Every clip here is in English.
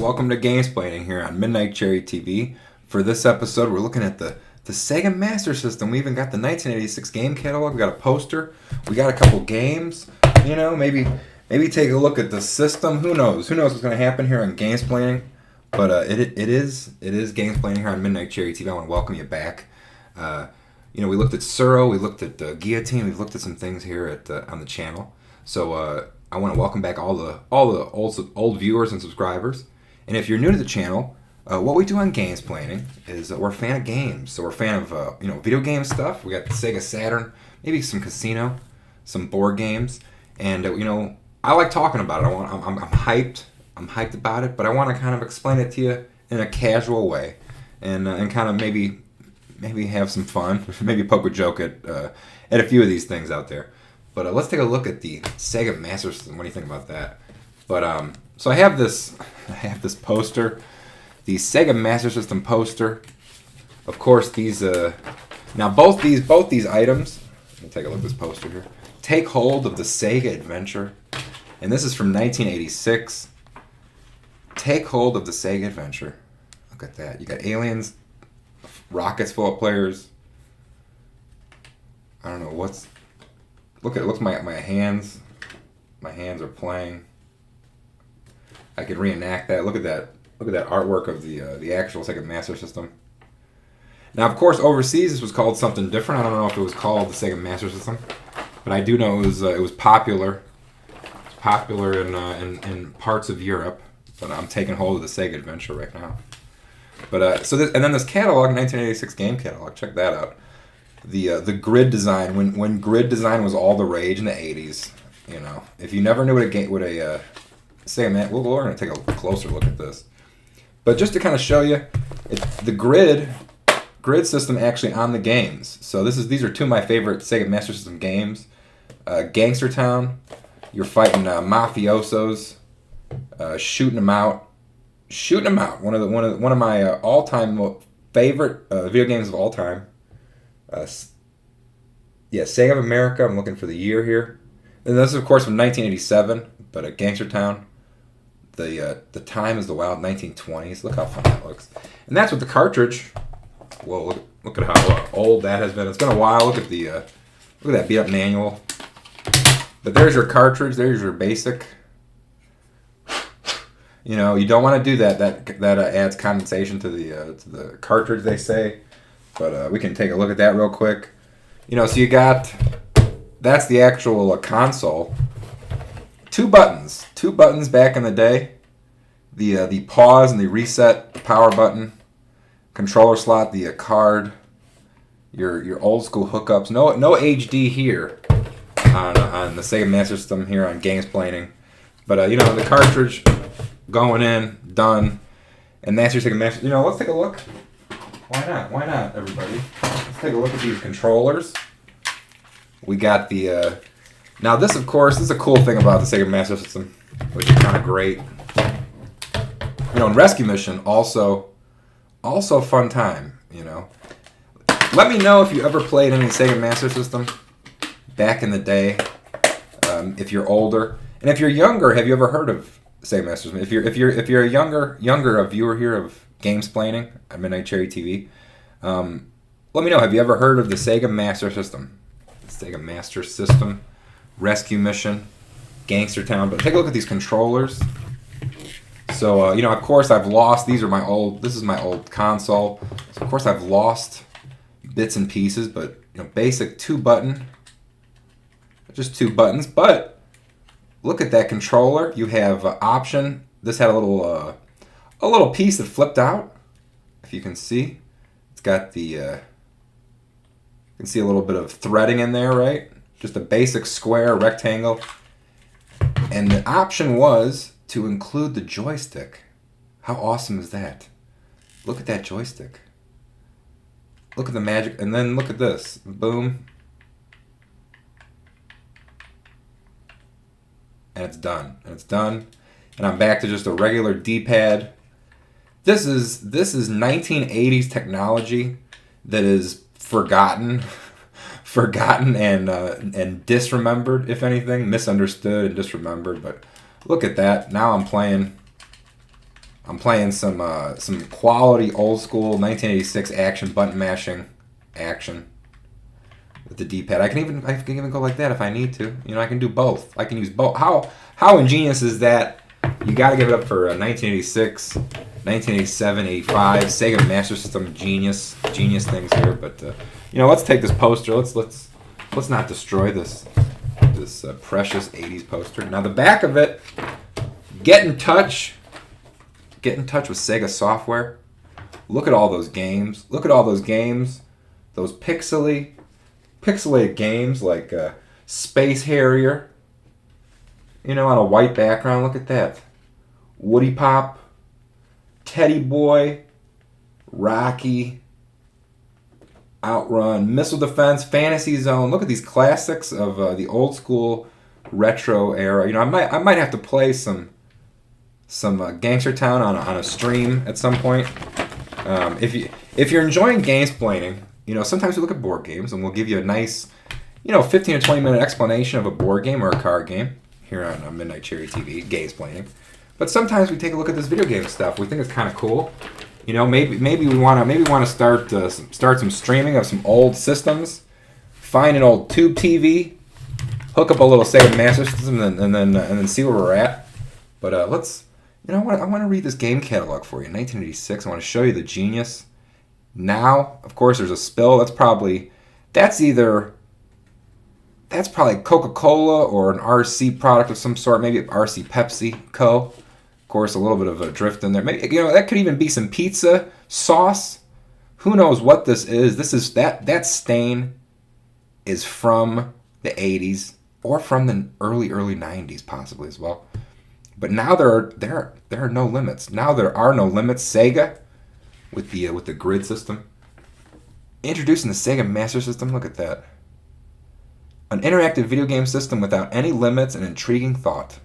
welcome to GAMESplaining here on Midnight Cherry TV. For this episode, we're looking at the Sega Master System. We even got the 1986 game catalog. We got a poster. We got a couple games. You know, maybe take a look at the system. Who knows? Who knows what's going to happen here on GAMESplaining? But it is GAMESplaining here on Midnight Cherry TV. I want to welcome you back. We looked at Suro, we looked at Guillotine, we've looked at some things here on the channel. So I want to welcome back all the old viewers and subscribers. And if you're new to the channel, what we do on GAMESplaining is we're a fan of games. So we're a fan of video game stuff. We got the Sega Saturn, maybe some casino, some board games, and I like talking about it. I'm hyped. I'm hyped about it, but I want to kind of explain it to you in a casual way, and kind of maybe have some fun, maybe poke a joke at a few of these things out there. But let's take a look at the Sega Master System. What do you think about that? But so I have this poster, the Sega Master System poster. Of course, these now both these items. Let me take a look at this poster here. Take hold of the Sega Adventure, and this is from 1986. Take hold of the Sega Adventure. Look at that. You got aliens, rockets full of players. I don't know what's. Look at my hands. My hands are playing. I could reenact that. Look at that. Look at that artwork of the actual Sega Master System. Now, of course, overseas this was called something different. I don't know if it was called the Sega Master System, but I do know it was popular. It's popular in parts of Europe. But I'm taking hold of the Sega Adventure right now. But and then this catalog, 1986 game catalog. Check that out. The grid design, when grid design was all the rage in the 80s. You know, if you never knew what a Sega Man, we're going to take a closer look at this. But just to kind of show you, the grid system actually on the games. So these are two of my favorite Sega Master System games. Gangster Town, you're fighting mafiosos, shooting them out. One of my all-time favorite video games of all time. Sega of America. I'm looking for the year here. And this is, of course, from 1987. But Gangster Town. The time is the wild 1920s. Look how fun that looks. And that's with the cartridge. Whoa! Look at how old that has been. It's been a while. Look at that beat up manual. But there's your cartridge. There's your basic. You know, you don't want to do that. That adds condensation to the cartridge, they say. But we can take a look at that real quick. So that's the actual console. Two buttons back in the day. The pause and the reset, the power button, controller slot, the card, your old school hookups. No HD here on the Sega Master System here on GAMESplaining. But the cartridge going in, done, and that's your Sega Master. Let's take a look. Why not, everybody? Let's take a look at these controllers. We got the. Now this, of course, is a cool thing about the Sega Master System, which is kind of great. And Rescue Mission also fun time. Let me know if you ever played any Sega Master System back in the day. If you're older, and if you're younger, have you ever heard of Sega Master System? If you're a younger viewer here of GAMESplaining at Midnight Cherry TV, let me know. Have you ever heard of the Sega Master System? Sega Master System, Rescue Mission, Gangster Town. But take a look at these controllers. So of course I've lost. This is my old console. So of course I've lost bits and pieces. But basic just two buttons. But look at that controller. You have option. This had a little piece that flipped out. If you can see, it's got the. You can see a little bit of threading in there, right? Just a basic square rectangle. And the option was to include the joystick. How awesome is that? Look at that joystick. Look at the magic. And then look at this. Boom. And it's done. And I'm back to just a regular D-pad. This is 1980s technology that is forgotten and disremembered, if anything, misunderstood and disremembered. But look at that. Now I'm playing I'm playing some quality old school 1986 action button mashing action with the D-pad. I can even go like that if I need to. You know, I can do both. I can use both. How ingenious is that? You got to give it up for 1986, 1987, 85 Sega Master System genius things here. But you know, let's take this poster. Let's not destroy this precious 80s poster. Now the back of it, get in touch with Sega software. Look at all those games. Those pixelated games like Space Harrier. You know, on a white background. Look at that. Woody Pop, Teddy Boy, Rocky, Outrun, Missile Defense, Fantasy Zone. Look at these classics of the old school retro era. You know, I might have to play some Gangster Town on a stream at some point. If you're enjoying GAMESplaining, you know, sometimes we look at board games and we'll give you a nice, you know, 15 or 20 minute explanation of a board game or a card game here on Midnight Cherry TV, GAMESplaining. But sometimes we take a look at this video game stuff. We think it's kind of cool. You know, maybe we want to start some streaming of some old systems. Find an old tube TV, hook up a little Sega Master System, and then see where we're at. But let's, you know, I want to read this game catalog for you. 1986. I want to show you the genius. Now, of course, there's a spill. That's probably Coca-Cola or an RC product of some sort. Maybe RC Pepsi Co. Of course, a little bit of a drift in there. Maybe, you know, that could even be some pizza sauce. Who knows what this is? This is that stain is from the 80s or from the early 90s possibly as well. But now there are no limits. Now there are no limits. Sega with the grid system. Introducing the Sega Master System. Look at that. An interactive video game system without any limits and intriguing thought.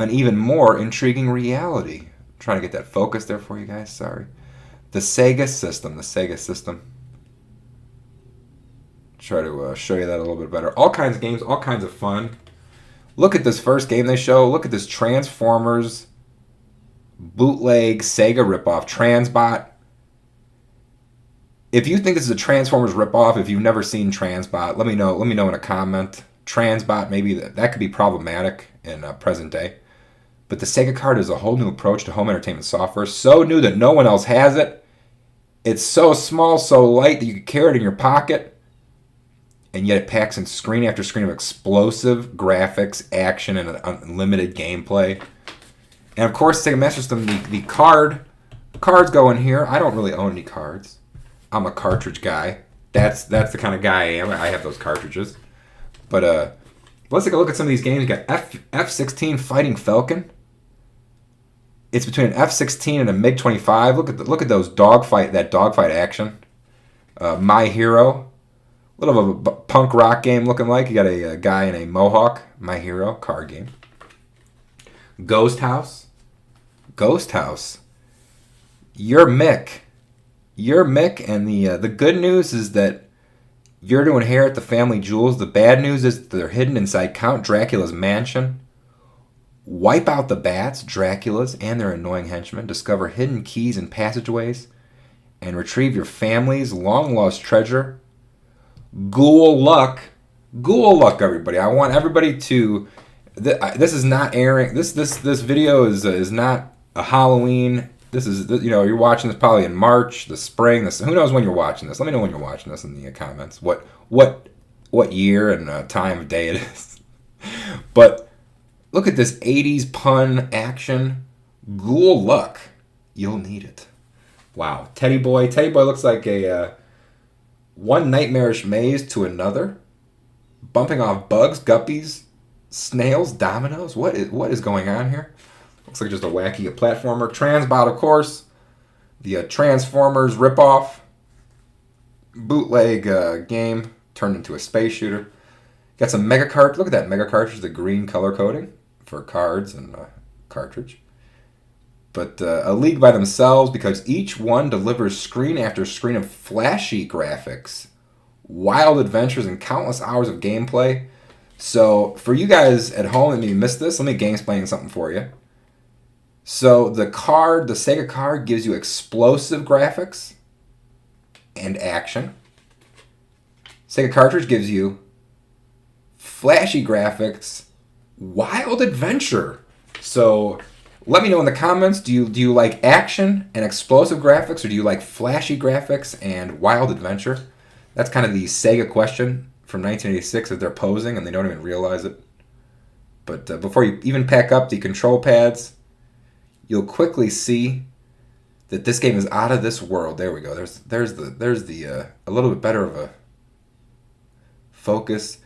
An even more intriguing reality. I'm trying to get that focus there for you guys. Sorry. The Sega System. Try to show you that a little bit better. All kinds of games, all kinds of fun. Look at this first game they show. Look at this Transformers bootleg Sega ripoff, Transbot. If you think this is a Transformers ripoff, if you've never seen Transbot, let me know in a comment. Transbot, maybe that could be problematic in present day. But the Sega card is a whole new approach to home entertainment software. So new that no one else has it. It's so small, so light that you can carry it in your pocket. And yet it packs in screen after screen of explosive graphics, action, and unlimited gameplay. And of course, Sega Master System, the cards go in here. I don't really own any cards. I'm a cartridge guy. That's the kind of guy I am. I have those cartridges. But let's take a look at some of these games. You got F-16 Fighting Falcon. It's between an F-16 and a MiG-25. Look at those dogfight action. My Hero. A little of a punk rock game looking like. You got a guy in a mohawk. My Hero card game. Ghost House. You're Mick, and the good news is that you're to inherit the family jewels. The bad news is that they're hidden inside Count Dracula's mansion. Wipe out the bats, Draculas, and their annoying henchmen. Discover hidden keys and passageways, and retrieve your family's long-lost treasure. Ghoul Luck, everybody. I want everybody to. This is not airing. This video is not a Halloween. This is, you know, you're watching this probably in March, the spring. Who knows when you're watching this? Let me know when you're watching this in the comments. What year and time of day it is. But look at this 80s pun action. Ghoul Luck. You'll need it. Wow. Teddy Boy looks like a one nightmarish maze to another. Bumping off bugs, guppies, snails, dominoes. What is going on here? Looks like just a wacky platformer. Transbot, of course. The Transformers ripoff. Bootleg game turned into a space shooter. Got some mega cartridge. Look at that mega cartridge, the green color coding for cards and cartridge. But a league by themselves because each one delivers screen after screen of flashy graphics, wild adventures, and countless hours of gameplay. So for you guys at home that maybe missed this, let me GAMESplain something for you. So the Sega card gives you explosive graphics and action. Sega cartridge gives you flashy graphics, wild adventure. So let me know in the comments, do you like action and explosive graphics, or do you like flashy graphics and wild adventure? That's kind of the Sega question from 1986 that they're posing, and they don't even realize it. But before you even pack up the control pads, you'll quickly see that this game is out of this world. There we go. There's the a little bit better of a focus.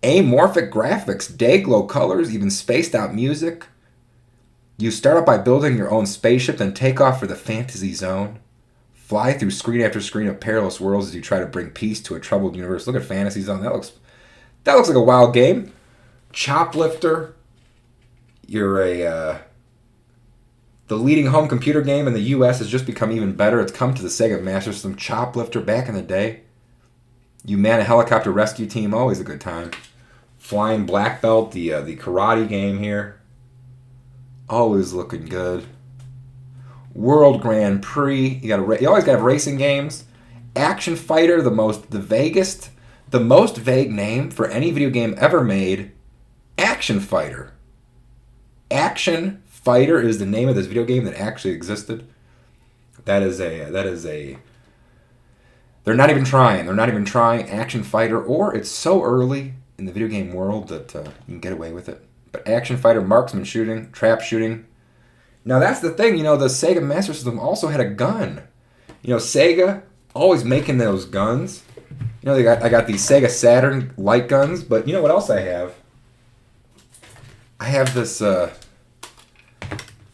Amorphic graphics, day glow colors, even spaced out music. You start out by building your own spaceship, then take off for the fantasy zone. Fly through screen after screen of perilous worlds as you try to bring peace to a troubled universe. Look at Fantasy Zone. That looks like a wild game. Choplifter. You're the leading home computer game in the U.S. has just become even better. It's come to the Sega Master System. Choplifter back in the day. You man a helicopter rescue team. Always a good time. Flying Black Belt. The karate game here. Always looking good. World Grand Prix. You always got to have racing games. Action Fighter, the most vague name for any video game ever made. Action Fighter. Action Fighter is the name of this video game that actually existed. That is a. They're not even trying. Action Fighter, or it's so early in the video game world that you can get away with it. But Action Fighter, marksman shooting, trap shooting. Now that's the thing, the Sega Master System also had a gun. Sega always making those guns. I got these Sega Saturn light guns, but you know what else I have? I have this the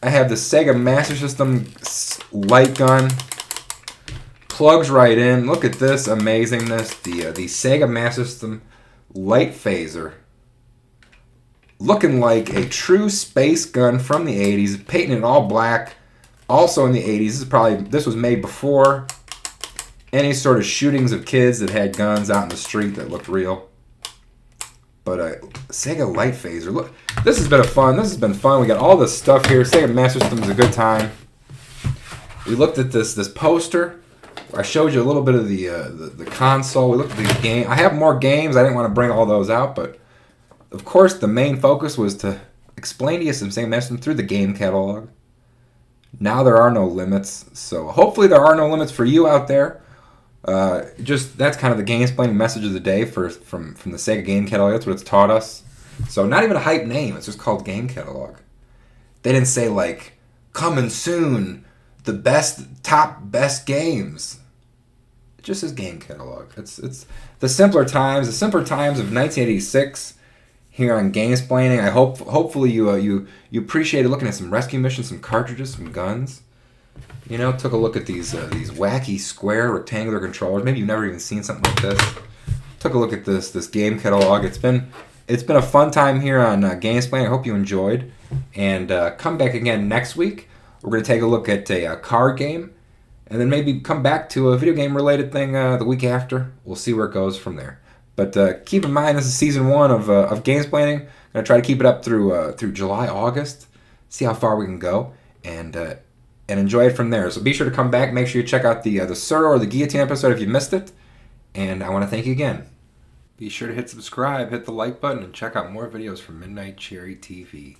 Sega Master System light gun. Plugs right in. Look at this amazingness. The Sega Master System light phaser. Looking like a true space gun from the 80s, painted in all black. Also in the 80s, this was made before any sort of shootings of kids that had guns out in the street that looked real. But Sega Light Phaser, look, this has been fun. This has been fun. We got all this stuff here. Sega Master System is a good time. We looked at this poster. I showed you a little bit of the console. We looked at the game. I have more games. I didn't want to bring all those out, but of course, the main focus was to explain to you some Sega Master System through the game catalog. Now there are no limits, so hopefully there are no limits for you out there. That's kind of the GAMESplaining message of the day from the Sega Game Catalog. That's what it's taught us. So not even a hype name. It's just called Game Catalog. They didn't say like coming soon, the top best games. It just says Game Catalog. It's the simpler times of 1986. Here on GAMESplaining, hopefully you appreciated looking at some rescue missions, some cartridges, some guns. Took a look at these wacky square rectangular controllers. Maybe you've never even seen something like this. Took a look at this game catalog. It's been a fun time here on GAMESplaining. I hope you enjoyed, and come back again next week. We're going to take a look at a card game, and then maybe come back to a video game related thing the week after. We'll see where it goes from there. But keep in mind, this is season 1 of GAMESplaining. I'm gonna try to keep it up through July, August. See how far we can go, and enjoy it from there. So be sure to come back. Make sure you check out the Sir or the Guillotine episode if you missed it. And I want to thank you again. Be sure to hit subscribe, hit the like button, and check out more videos from Midnight Cherry TV.